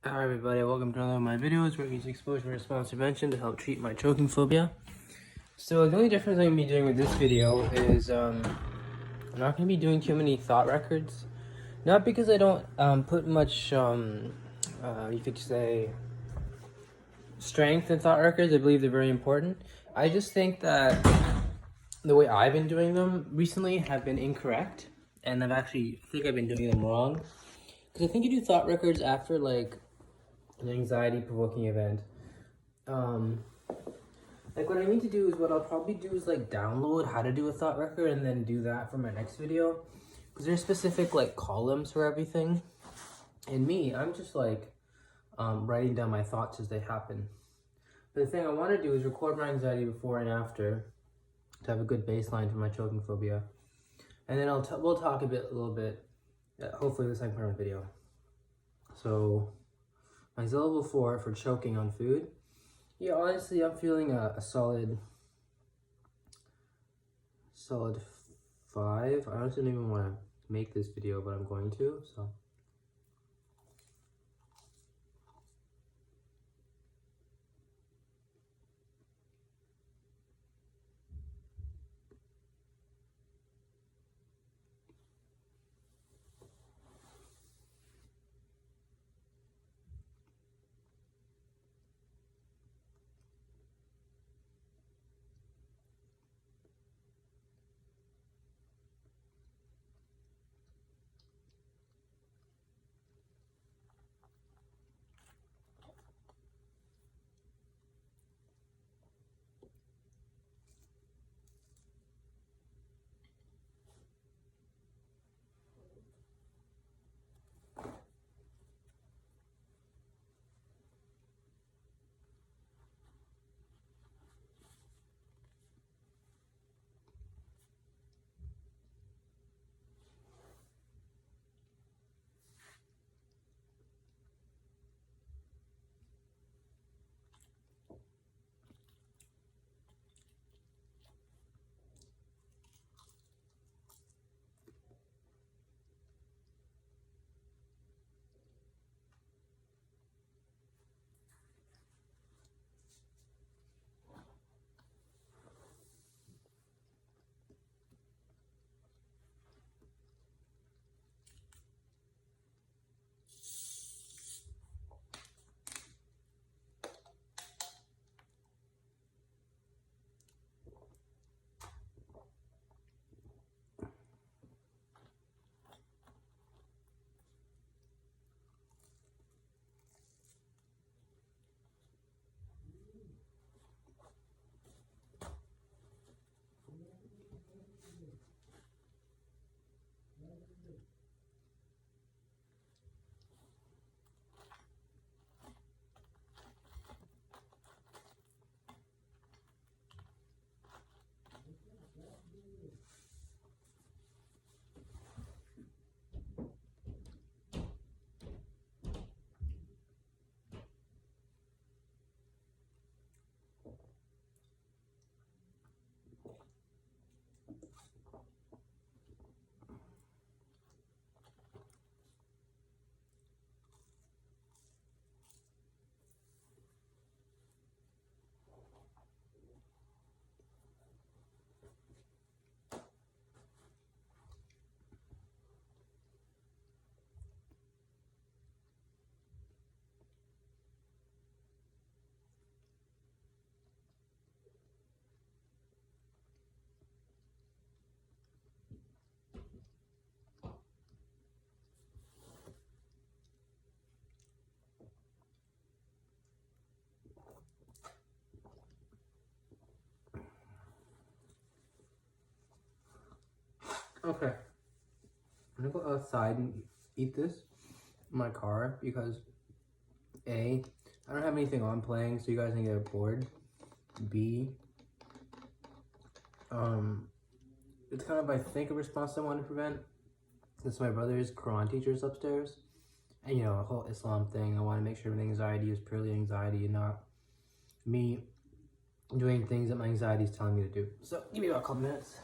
Hi everybody, welcome to another of my videos where I use exposure response prevention to help treat my choking phobia. So the only difference I'm going to be doing with this video is I'm not going to be doing too many thought records. Not because I don't put much, you could say, strength in thought records. I believe they're very important. I just think that the way I've been doing them recently have been incorrect. And I think I've been doing them wrong. Because I think you do thought records after like an anxiety-provoking event. Like what I need to do is what I'll probably do is like download how to do a thought record and then do that for my next video. Because there's specific like columns for everything. And me, I'm just like writing down my thoughts as they happen. But the thing I want to do is record my anxiety before and after to have a good baseline for my choking phobia. And then we'll talk a little bit, hopefully the second part of the video. So my level 4 for choking on food. Yeah, honestly, I'm feeling a solid 5. I honestly don't even want to make this video, but I'm going to, so. Okay, I'm gonna go outside and eat this in my car because A, I don't have anything on playing, so you guys can get bored. B, it's kind of, I think, a response I want to prevent. Since my brother's Quran teacher is upstairs, and you know, a whole Islam thing, I want to make sure my anxiety is purely anxiety and not me doing things that my anxiety is telling me to do. So, give me about a couple minutes.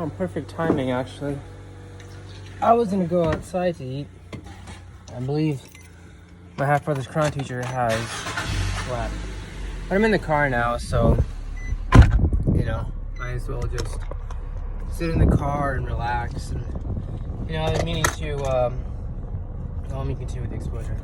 Oh, perfect timing, actually. I was gonna go outside to eat. I believe my half-brother's Quran teacher has left. But I'm in the car now, so, you know, might as well just sit in the car and relax. And, you know, I've been meaning to, let me continue with the exposure.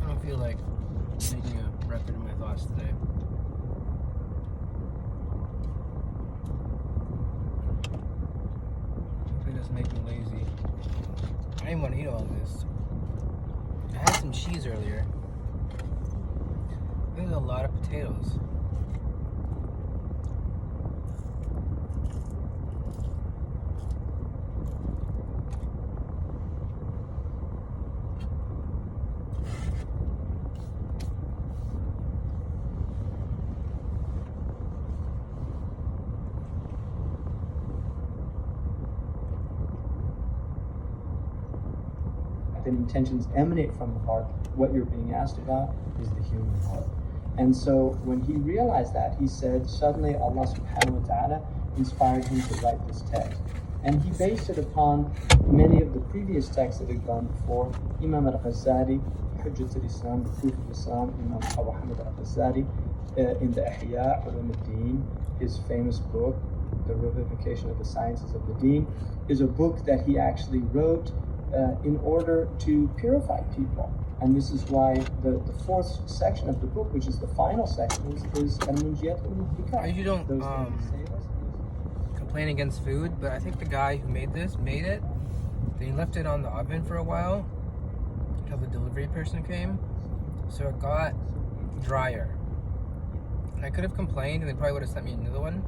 I feel like making a record of my thoughts today. It just makes me lazy. I didn't want to eat all of this. I had some cheese earlier. There's a lot of potatoes. That intentions emanate from the heart. What you're being asked about is the human heart. And so when he realized that, he said, suddenly Allah subhanahu wa ta'ala inspired him to write this text. And he based it upon many of the previous texts that had gone before. Imam al-Ghazali, Hujjat al-Islam, the Proof of Islam, Imam Abu Hamid al-Ghazali, in the Ihya Ulum al-Din, his famous book, The Revivification of the Sciences of the Deen, is a book that he actually wrote in order to purify people. And this is why the fourth section of the book, which is the final section, is Al-Munjiyat al-Muhlikat. I usually don't complain against food, but I think the guy who made it, then he left it on the oven for a while until the delivery person came, so it got drier. And I could have complained and they probably would have sent me another one,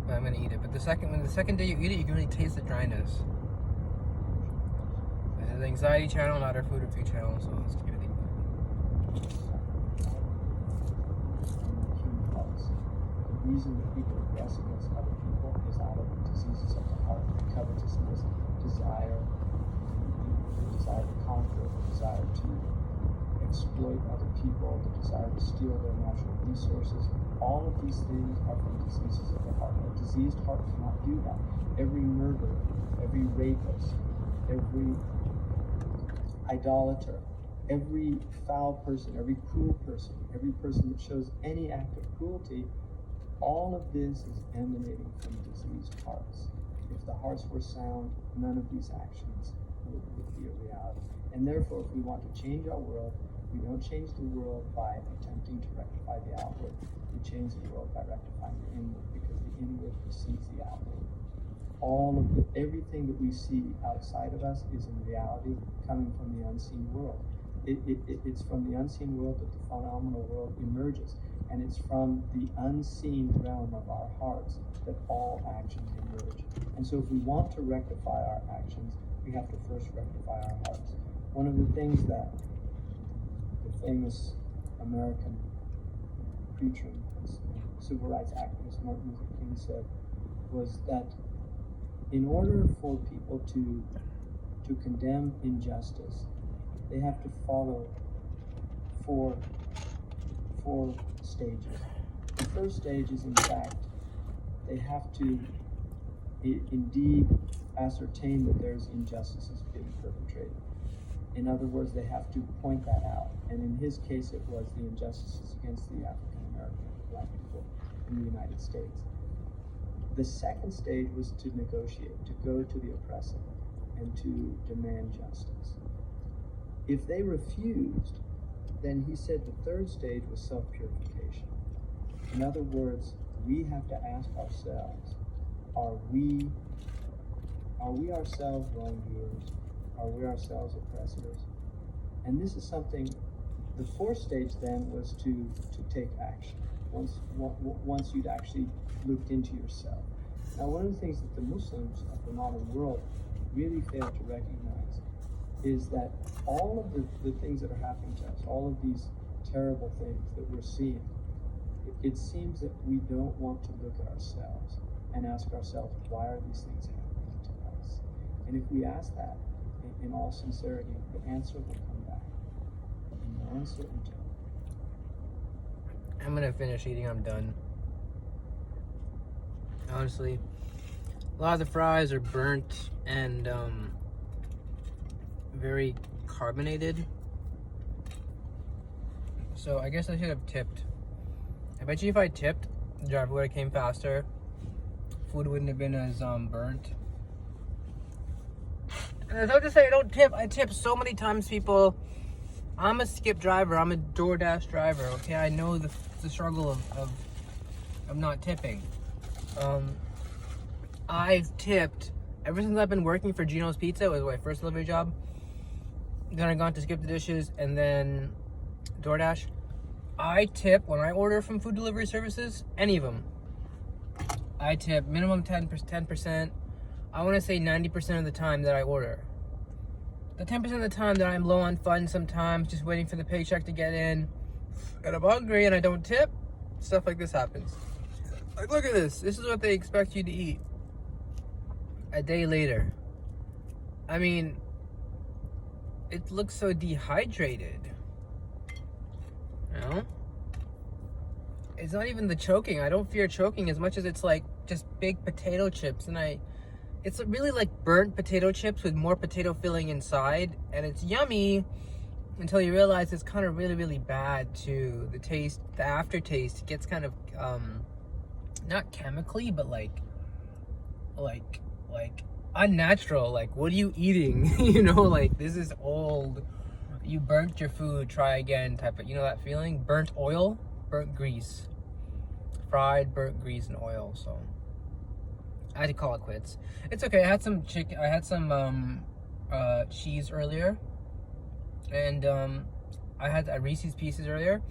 but I'm gonna eat it. But the second day you eat it, you can really taste the dryness. This is the anxiety channel, not our food review channel, so let's keep it eating. The reason that people aggress against other people is out of diseases of the heart, covetousness, desire, the desire to conquer, the desire to exploit other people, the desire to steal their natural resources. All of these things are from diseases of the heart. A diseased heart cannot do that. Every murderer, every rapist, every idolater, every foul person, every cruel person, every person that shows any act of cruelty, all of this is emanating from diseased hearts. If the hearts were sound, none of these actions would be a reality. And therefore, if we want to change our world, we don't change the world by attempting to rectify the outward. We change the world by rectifying the inward, because the inward precedes the outward. Everything that we see outside of us is in reality coming from the unseen world. It's from the unseen world that the phenomenal world emerges. And it's from the unseen realm of our hearts that all actions emerge. And so if we want to rectify our actions, we have to first rectify our hearts. One of the things that the famous American preacher and civil rights activist Martin Luther King said was that in order for people to condemn injustice, they have to follow four stages. The first stage is, in fact, they have to indeed ascertain that there's injustices being perpetrated. In other words, they have to point that out. And in his case, it was the injustices against the African American black people in the United States. The second stage was to negotiate, to go to the oppressor and to demand justice. If they refused, then he said the third stage was self-purification. In other words, we have to ask ourselves, are we ourselves wrongdoers? Are we ourselves oppressors? And this is something The fourth stage then was to take action. Once you'd actually looked into yourself. Now, one of the things that the Muslims of the modern world really fail to recognize is that all of the things that are happening to us, all of these terrible things that we're seeing, it seems that we don't want to look at ourselves and ask ourselves, why are these things happening to us? And if we ask that in all sincerity, the answer will come back in no uncertain tone. I'm gonna finish eating. I'm done. Honestly, a lot of the fries are burnt and very carbonated. So I guess I should have tipped. I bet you if I tipped, the driver would have came faster. Food wouldn't have been as burnt. And it's hard to say I don't tip. I tip so many times, people. I'm a skip driver. I'm a DoorDash driver. Okay, I know the struggle of not tipping. I've tipped ever since I've been working for Gino's Pizza. It was my first delivery job. Then I got to Skip the Dishes and then DoorDash. I tip when I order from food delivery services, any of them. I tip minimum 10%. I want to say 90% of the time that I order. The 10% of the time that I'm low on funds sometimes, just waiting for the paycheck to get in, and I'm hungry and I don't tip, stuff like this happens. Like, look at this. This is what they expect you to eat a day later. I mean, it looks so dehydrated. You know? It's not even the choking. I don't fear choking as much as it's like just big potato chips. And it's really like burnt potato chips with more potato filling inside. And it's yummy until you realize it's kind of really, really bad too. The taste, the aftertaste gets kind of, not chemically, but like unnatural. Like, what are you eating? You know, like, this is old. You burnt your food, try again type of, you know that feeling? Burnt oil, burnt grease. Fried, burnt grease and oil. So I had to call it quits. It's okay. I had some chicken, I had some cheese earlier. And I had Reese's Pieces earlier.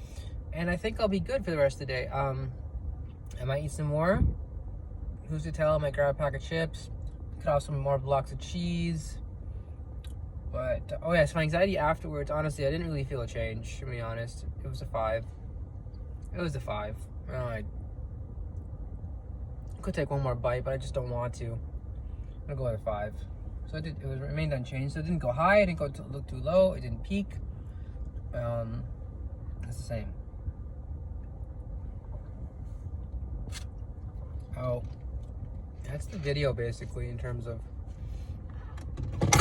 And I think I'll be good for the rest of the day. I might eat some more. Who's to tell? I might grab a pack of chips. Cut off some more blocks of cheese. But, oh yes, my anxiety afterwards, honestly, I didn't really feel a change, to be honest. It was a 5. It was a 5. I could take one more bite, but I just don't want to. I'm gonna go with a 5. So it remained unchanged. So it didn't go high, it didn't look too low, it didn't peak. It's the same. Oh, that's the video basically in terms of,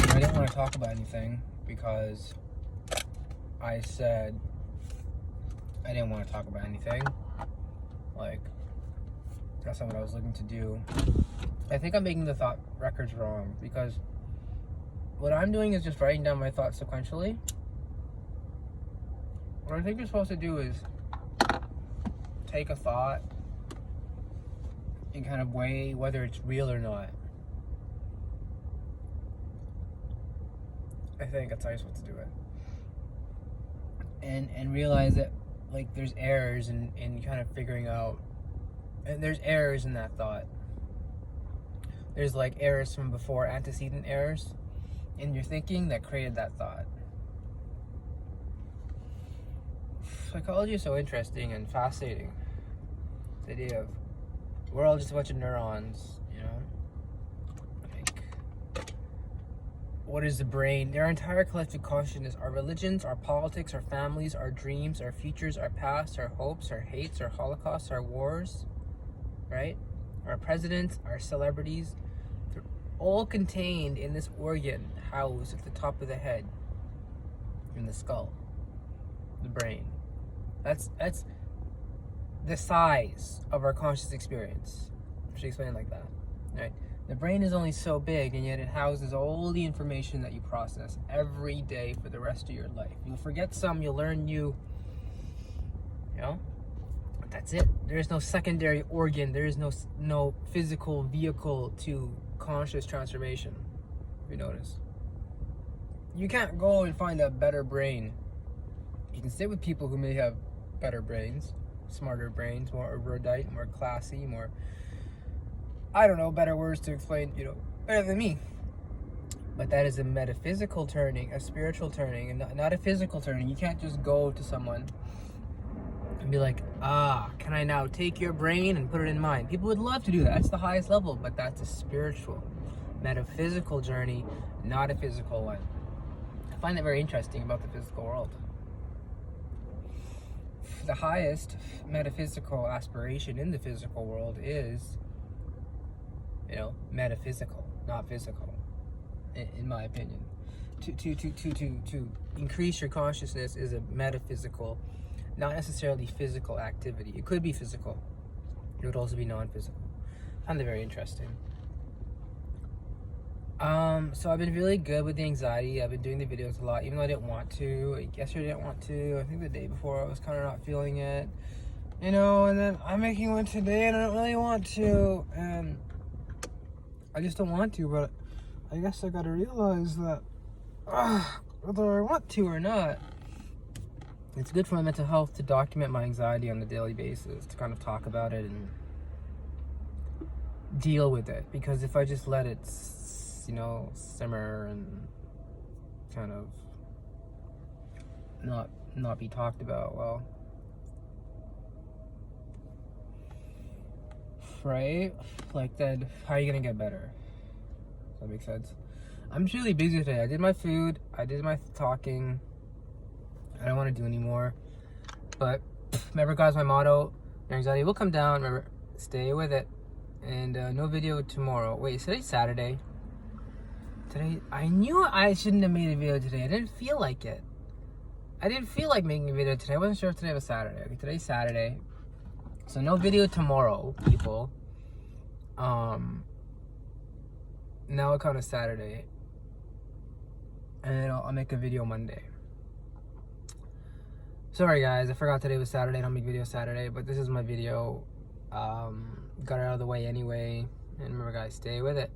I didn't want to talk about anything because I said I didn't want to talk about anything. Like, that's not what I was looking to do. I think I'm making the thought records wrong because what I'm doing is just writing down my thoughts sequentially. What I think you're supposed to do is take a thought and kind of weigh whether it's real or not. I think that's how you're supposed to do it. And realize that, like, there's errors in kind of figuring out, and there's errors in that thought. There's like errors from before, antecedent errors in your thinking that created that thought. Psychology is so interesting and fascinating. The idea of we're all just a bunch of neurons, you know? Like, what is the brain? Our entire collective consciousness, our religions, our politics, our families, our dreams, our futures, our past, our hopes, our hates, our holocausts, our wars, right? Our presidents, our celebrities, they're all contained in this organ housed at the top of the head, in the skull, the brain. That's the size of our conscious experience. I should explain it like that, right? The brain is only so big, and yet it houses all the information that you process every day for the rest of your life. You'll forget some, you'll learn new, you know? But that's it. There is no secondary organ. There is no physical vehicle to conscious transformation, if you notice. You can't go and find a better brain You can sit with people who may have better brains, smarter brains, more erudite, more classy, more, I don't know, better words to explain, better than me. But that is a metaphysical turning, a spiritual turning, and not a physical turning. You can't just go to someone and be like, can I now take your brain and put it in mine? People would love to do that. That's the highest level, but that's a spiritual, metaphysical journey, not a physical one. I find that very interesting about the physical world. The highest metaphysical aspiration in the physical world is, metaphysical, not physical. In my opinion, to increase your consciousness is a metaphysical, not necessarily physical activity. It could be physical. It would also be non-physical. I find that very interesting. So I've been really good with the anxiety. I've been doing the videos a lot, even though I didn't want to. Yesterday I didn't want to. I think the day before I was kind of not feeling it, and then I'm making one today and I don't really want to, and I just don't want to, but I guess I gotta realize that whether I want to or not, it's good for my mental health to document my anxiety on a daily basis, to kind of talk about it and deal with it. Because if I just let it, simmer and kind of not be talked about, well, right? Like, then how are you gonna get better? Does that make sense? I'm just really busy today. I did my food, I did my talking. I don't want to do anymore. But remember, guys, my motto: your anxiety will come down. Remember, stay with it. And no video tomorrow. Wait, today's Saturday. Today, I knew I shouldn't have made a video today. I didn't feel like it. I didn't feel like making a video today. I wasn't sure if today was Saturday. Okay, today's Saturday. So no video tomorrow, people. Now it's kind of Saturday. And then I'll make a video Monday. Sorry guys, I forgot today was Saturday. I don't make videos Saturday, but this is my video. Got it out of the way anyway. And remember guys, stay with it.